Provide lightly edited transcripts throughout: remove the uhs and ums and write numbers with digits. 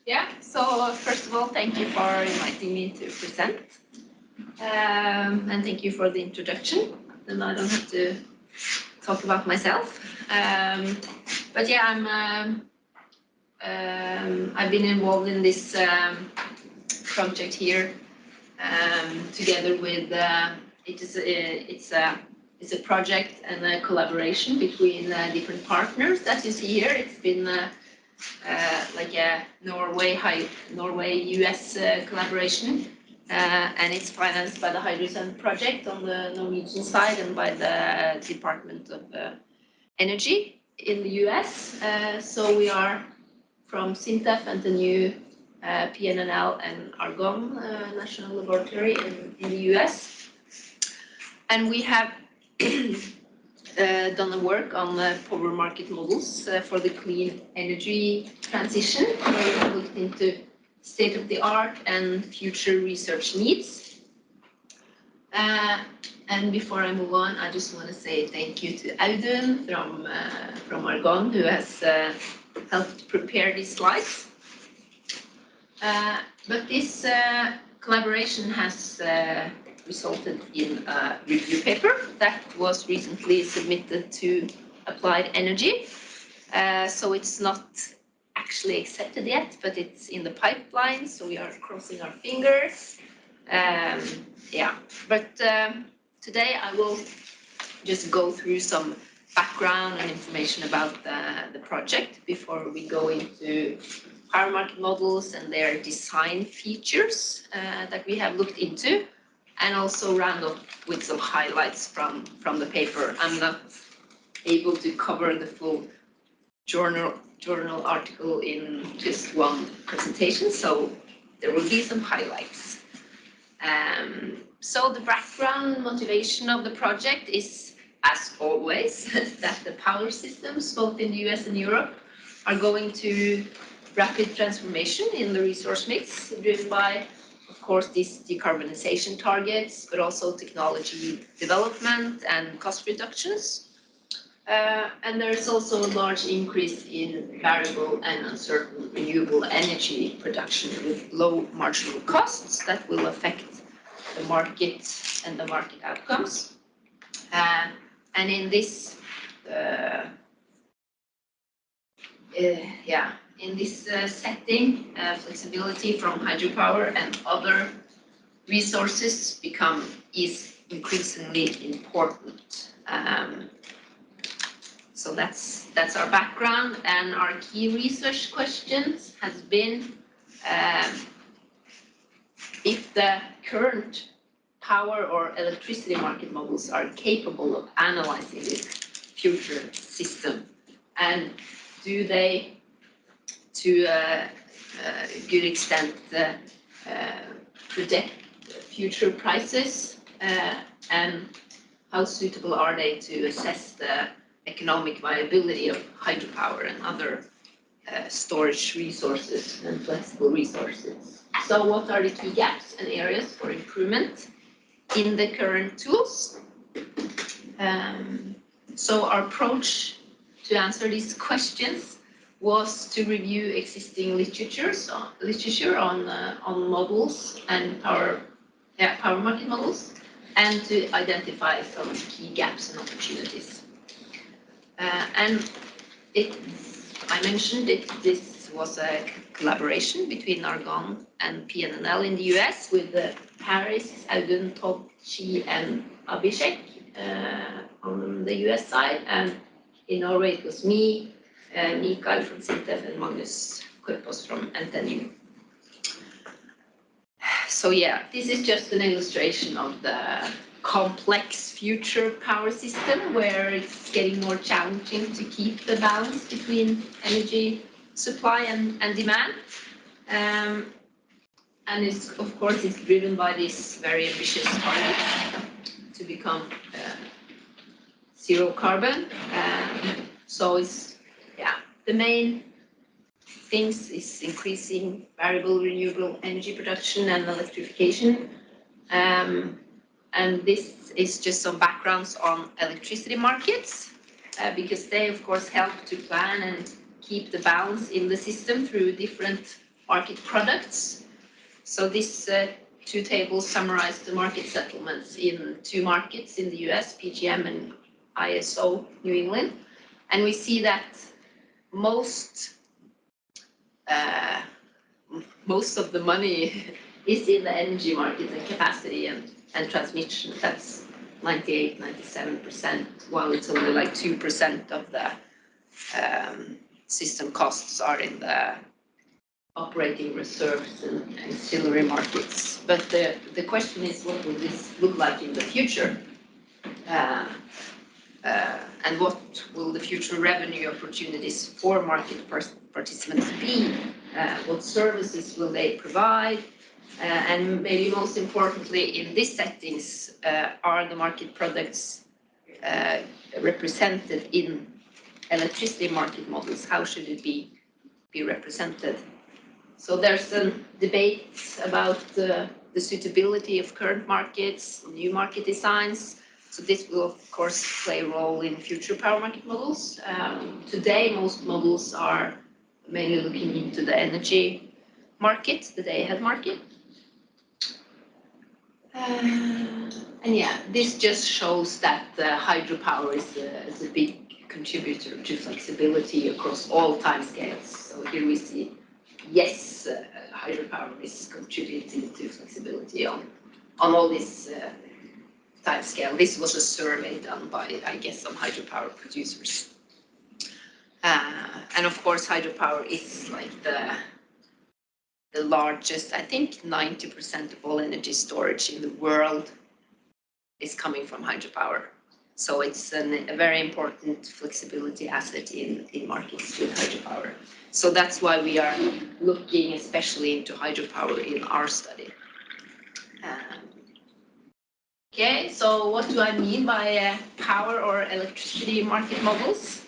Yeah, so first of all, thank you for inviting me to present. And thank you for the introduction. Then I don't have to talk about myself. But yeah, I've been involved in this project here together with it's a project and a collaboration between different partners that you see here. It's been like a Norway-US collaboration, and it's financed by the Hydrogen project on the Norwegian side and by the Department of Energy in the US. So we are from SINTEF NTNU, PNNL and Argonne National Laboratory in the US. And we have done the work on the power market models for the clean energy transition, where we have looked into state-of-the-art and future research needs. And before I move on, I just want to say thank you to Audun from Argonne, who has helped prepare these slides. But this collaboration has resulted in a review paper that was recently submitted to Applied Energy. So it's not actually accepted yet, but it's in the pipeline, so we are crossing our fingers. Yeah, but today I will just go through some background and information about the project before we go into power market models and their design features that we have looked into, and also round up with some highlights from the paper. I'm not able to cover the full journal article in just one presentation, so there will be some highlights. So the background motivation of the project is, as always, that the power systems, both in the US and Europe, are going to rapid transformation in the resource mix, driven by, of course, these decarbonization targets, but also technology development and cost reductions. And there's also a large increase in variable and uncertain renewable energy production with low marginal costs that will affect the market and the market outcomes. And in this, in this setting, flexibility from hydropower and other resources is increasingly important. So that's our background, and our key research questions has been if the current power or electricity market models are capable of analyzing this future system, and do they, to a good extent, predict future prices, and how suitable are they to assess the economic viability of hydropower and other storage resources and flexible resources. So what are the key gaps and areas for improvement in the current tools? So our approach to answer these questions was to review existing literature on models and power market models, and to identify some key gaps and opportunities. And I mentioned this was a collaboration between Argonne and PNNL in the US with Paris, Audun, Todd, Chi, and Abhishek on the US side, and in Norway it was me, Mikael from SINTEF, and Magnus Korpås from NTNU. So yeah, this is just an illustration of the complex future power system where it's getting more challenging to keep the balance between energy supply and demand. And it's, of course, it's driven by this very ambitious target to become zero carbon. So it's, the main things is increasing variable renewable energy production and electrification. And this is just some backgrounds on electricity markets, because they, of course, help to plan and keep the balance in the system through different market products. So this two tables summarize the market settlements in two markets in the US, PGM and ISO New England. And we see that most of the money is in the energy market and capacity and transmission. That's 98, 97%, while it's only like 2% of the system costs are in the operating reserves and ancillary markets. But the question is, what will this look like in the future? And what will the future revenue opportunities for market participants be? What services will they provide? And maybe most importantly, in these settings, are the market products represented in electricity market models? How should it be represented? So there's a debate about the suitability of current markets, new market designs. So this will, of course, play a role in future power market models. Today, most models are mainly looking into the energy market, the day-ahead market. And yeah, this just shows that hydropower is a big contributor to flexibility across all timescales. So here we see, yes, hydropower is contributing to flexibility on all these timescale. This was a survey done by, I guess, some hydropower producers. And of course, hydropower is like the largest, I think 90% of all energy storage in the world is coming from hydropower. So it's a very important flexibility asset in markets with hydropower. So that's why we are looking especially into hydropower in our study. Okay, so what do I mean by power or electricity market models?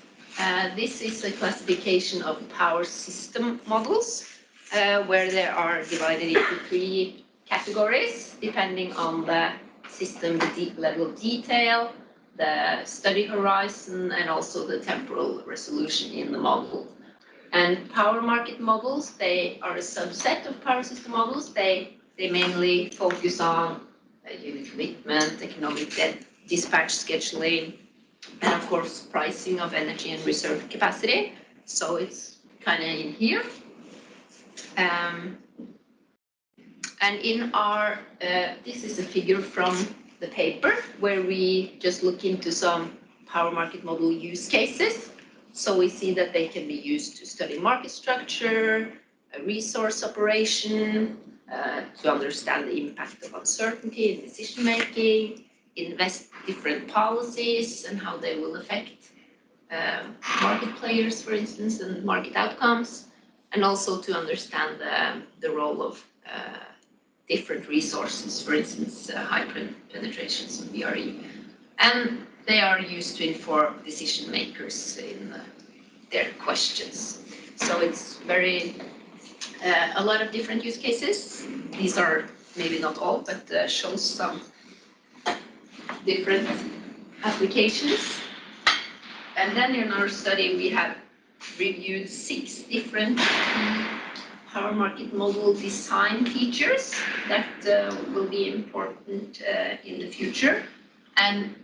This is a classification of power system models where they are divided into three categories depending on the system, the deep level of detail, the study horizon, and also the temporal resolution in the model. And power market models, they are a subset of power system models. They mainly focus on unit commitment, economic dispatch scheduling, and of course pricing of energy and reserve capacity. So it's kind of in here. And in our, this is a figure from the paper where we just look into some power market model use cases. So we see that they can be used to study market structure, resource operation, to understand the impact of uncertainty in decision making, invest different policies and how they will affect market players, for instance, and market outcomes, and also to understand the role of different resources, for instance, high penetrations of VRE. And they are used to inform decision makers in their questions. So it's very a lot of different use cases. These are maybe not all, but shows some different applications. And then in our study, we have reviewed 6 different power market model design features that will be important in the future. And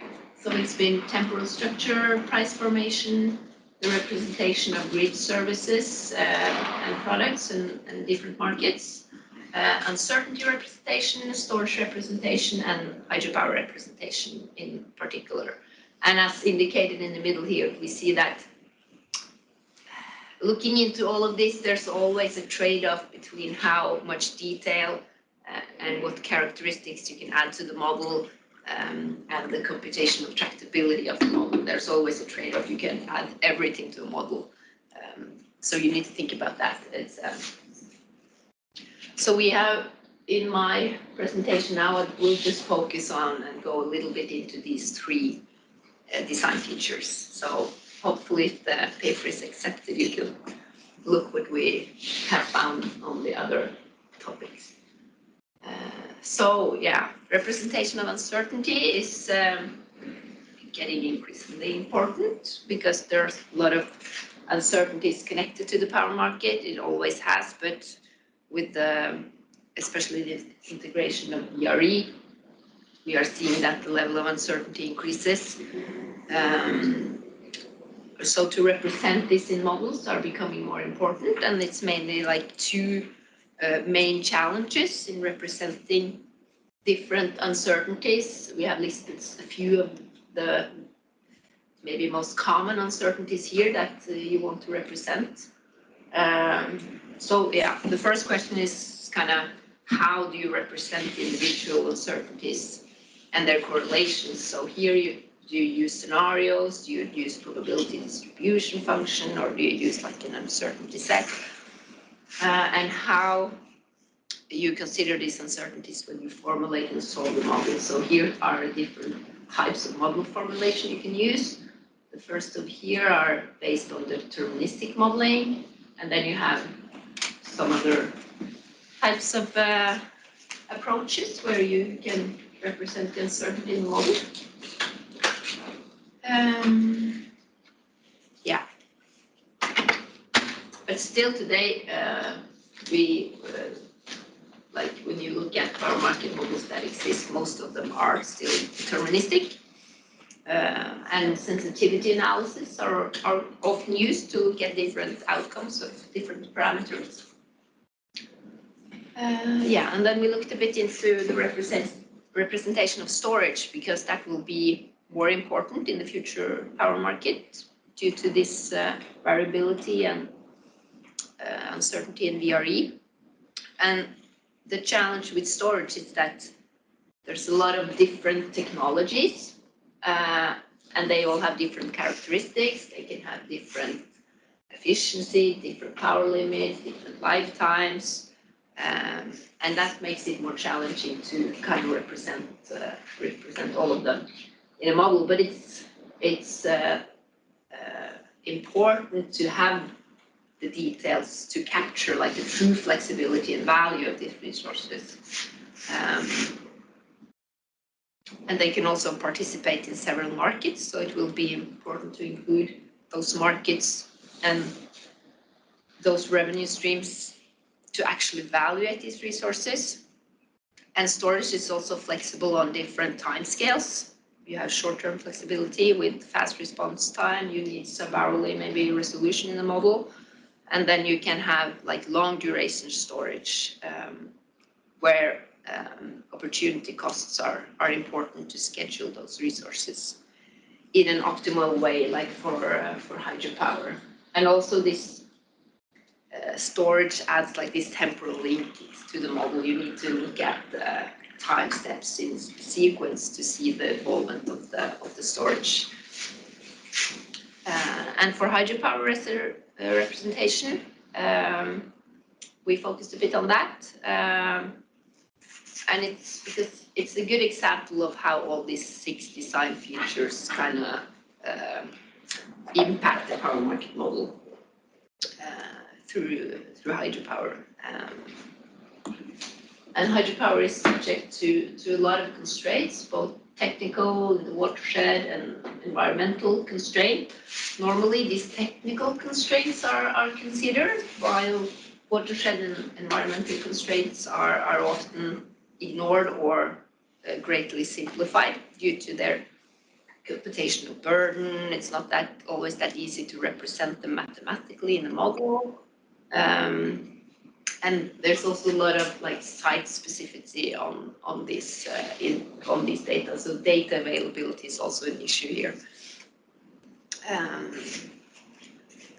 so it's been temporal structure, price formation, the representation of grid services and products and different markets, uncertainty representation, storage representation, and hydropower representation in particular. And as indicated in the middle here, we see that looking into all of this, there's always a trade-off between how much detail and what characteristics you can add to the model and the computational tractability of the model. There's always a trade-off. You can add everything to a model. So you need to think about that. So we have, in my presentation now, I will just focus on and go a little bit into these 3 design features. So hopefully if the paper is accepted, you can look what we have found on the other topics. So yeah, representation of uncertainty is getting increasingly important because there's a lot of uncertainties connected to the power market. It always has, but with especially the integration of VRE, we are seeing that the level of uncertainty increases. So to represent this in models are becoming more important, and it's mainly like two main challenges in representing different uncertainties. We have listed a few of the maybe most common uncertainties here that you want to represent. So yeah, the first question is kind of how do you represent individual uncertainties and their correlations? So here do you use scenarios? Do you use probability distribution function, or do you use like an uncertainty set? And how you consider these uncertainties when you formulate and solve the model. So here are different types of model formulation you can use. The first of here are based on deterministic modeling, and then you have some other types of approaches where you can represent the uncertainty in the model. Yeah. But still today, like when you look at power market models that exist, most of them are still deterministic. And sensitivity analysis are often used to look at different outcomes of different parameters. Yeah, and then we looked a bit into the representation of storage, because that will be more important in the future power market due to this variability and uncertainty in VRE. And the challenge with storage is that there's a lot of different technologies, and they all have different characteristics. They can have different efficiency, different power limits, different lifetimes, and that makes it more challenging to kind of represent all of them in a model. But it's important to have the details to capture like the true flexibility and value of these resources. And they can also participate in several markets, so it will be important to include those markets and those revenue streams to actually evaluate these resources. And storage is also flexible on different timescales. You have short-term flexibility with fast response time. You need sub-hourly maybe resolution in the model. And then you can have like long duration storage where opportunity costs are important to schedule those resources in an optimal way, like for hydropower. And also this storage adds like this temporal linkage to the model. You need to look at the time steps in sequence to see the involvement of the storage. And for hydropower representation, we focused a bit on that. And it's because it's a good example of how all these 6 design features kind of impact the power market model through hydropower. And hydropower is subject to a lot of constraints, both technical, the watershed, and environmental constraints. Normally, these technical constraints are considered, while watershed and environmental constraints are often ignored or greatly simplified due to their computational burden. It's not always that easy to represent them mathematically in a model. And there's also a lot of like site specificity on these data. So data availability is also an issue here.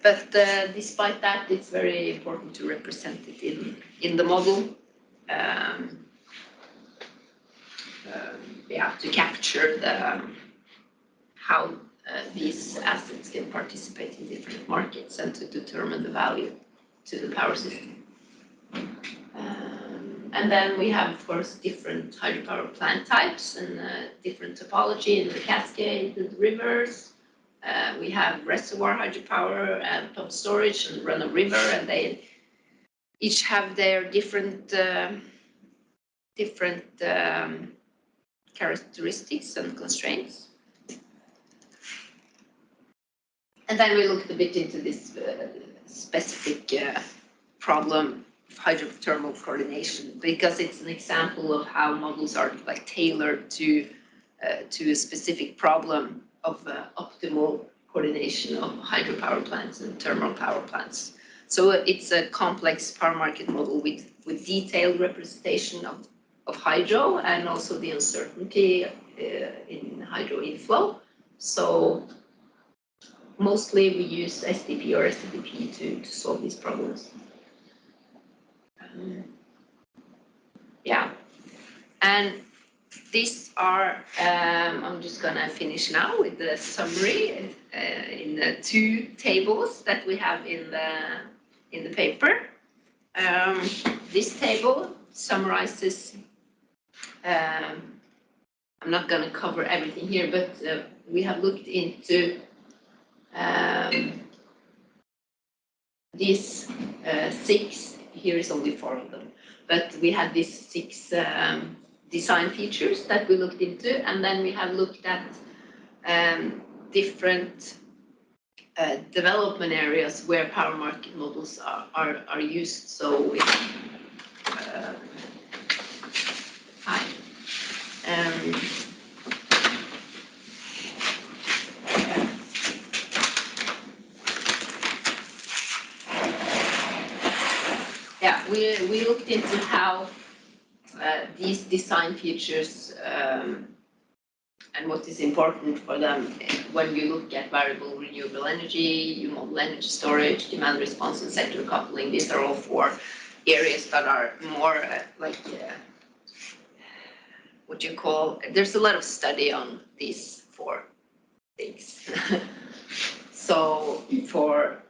But despite that, it's very important to represent it in the model. To capture how these assets can participate in different markets and to determine the value to the power system. And then we have, of course, different hydropower plant types and different topology in the cascade, the rivers. We have reservoir hydropower and pump storage and run a river, and they each have their different characteristics and constraints. And then we looked a bit into this specific problem hydrothermal coordination, because it's an example of how models are like tailored to a specific problem of optimal coordination of hydropower plants and thermal power plants. So it's a complex power market model with detailed representation of hydro and also the uncertainty in hydro inflow. So mostly we use SDP or SDP to solve these problems. Yeah, and these are, I'm just gonna finish now with the summary in the two tables that we have in the paper. This table summarizes, I'm not gonna cover everything here, but we have looked into these 6, here is only 4 of them, but we had these 6 design features that we looked into, and then we have looked at different development areas where power market models are used. So we we looked into how these design features and what is important for them when we look at variable renewable energy, you model energy storage, demand response, and sector coupling. These are all 4 areas that are more what you call, there's a lot of study on these 4 things. So for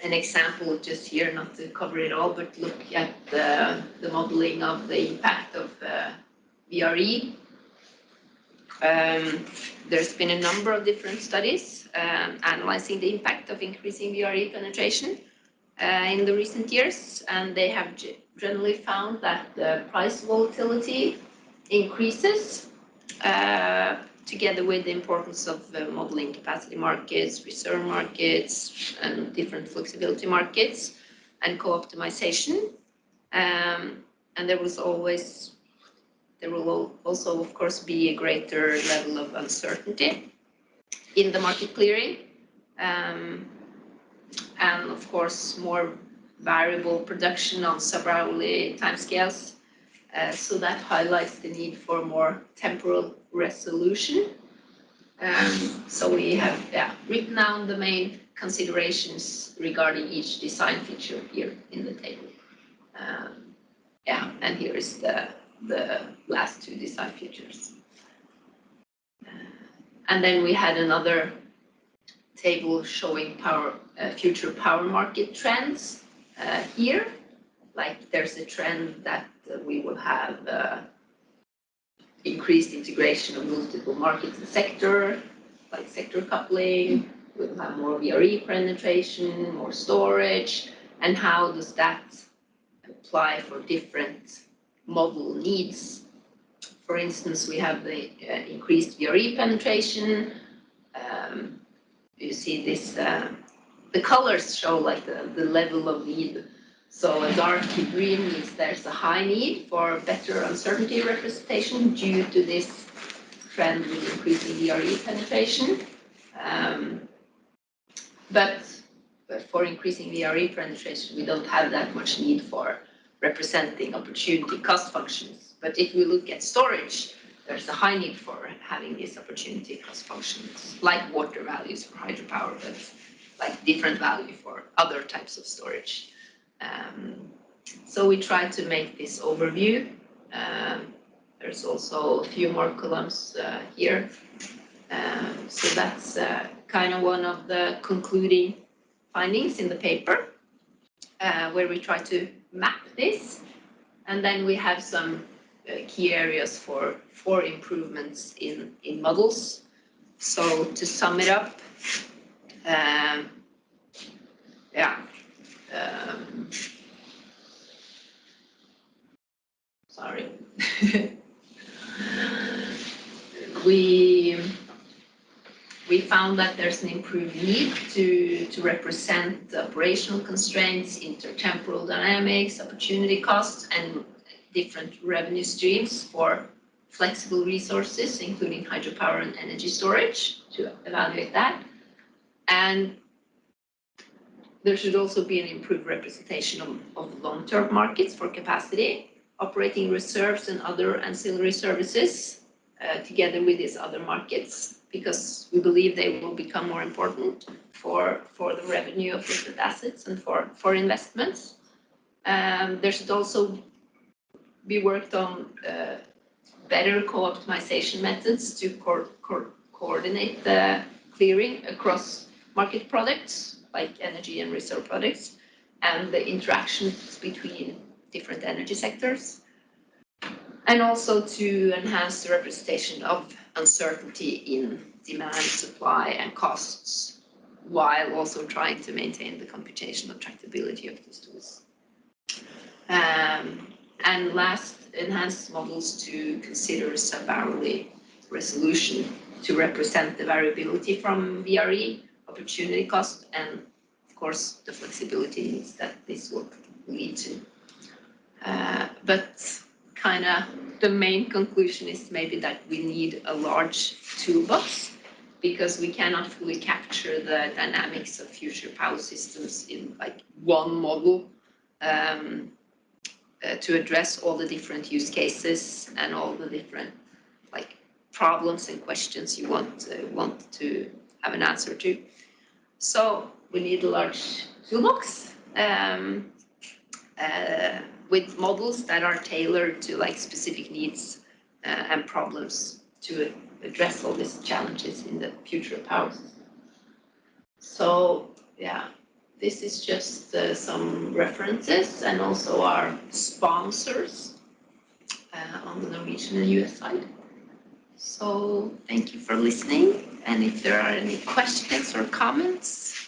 an example just here, not to cover it all, but look at the modeling of the impact of VRE. There's been a number of different studies analyzing the impact of increasing VRE penetration in the recent years, and they have generally found that the price volatility increases together with the importance of modeling capacity markets, reserve markets, and different flexibility markets, and co-optimization. And there will also, of course, be a greater level of uncertainty in the market clearing, and of course, more variable production on sub-hourly timescales. So that highlights the need for more temporal resolution. So we have written down the main considerations regarding each design feature here in the table. And here is the last 2 design features. And then we had another table showing future power market trends here. Like there's a trend that we will have increased integration of multiple markets and sector, like sector coupling. We'll have more VRE penetration, more storage, and how does that apply for different model needs? For instance, we have the increased VRE penetration. You see this, the colors show like the level of need. So a dark green means there's a high need for better uncertainty representation due to this trend with increasing VRE penetration. But for increasing VRE penetration, we don't have that much need for representing opportunity cost functions. But if we look at storage, there's a high need for having these opportunity cost functions, like water values for hydropower, but like different value for other types of storage. So we try to make this overview. There's also a few more columns here. So that's kind of one of the concluding findings in the paper, where we try to map this. And then we have some key areas for improvements in models. So to sum it up, sorry. we found found that there's an improved need to represent the operational constraints, intertemporal dynamics, opportunity costs, and different revenue streams for flexible resources, including hydropower and energy storage, to evaluate that. And there should also be an improved representation of long-term markets for capacity, operating reserves and other ancillary services, together with these other markets, because we believe they will become more important for the revenue of listed assets and for investments. There should also be worked on better co-optimization methods to coordinate the clearing across market products like energy and resource products, and the interactions between different energy sectors, and also to enhance the representation of uncertainty in demand, supply, and costs, while also trying to maintain the computational tractability of these tools. And last, enhance models to consider sub-hourly resolution to represent the variability from VRE, opportunity cost, and of course the flexibility needs that this will lead to. But kind of the main conclusion is maybe that we need a large toolbox, because we cannot fully capture the dynamics of future power systems in like one model to address all the different use cases and all the different like problems and questions you want to have an answer to. So we need a large toolbox with models that are tailored to like specific needs and problems to address all these challenges in the future of power system. So yeah, this is just some references and also our sponsors on the Norwegian and US side. So thank you for listening, and if there are any questions or comments,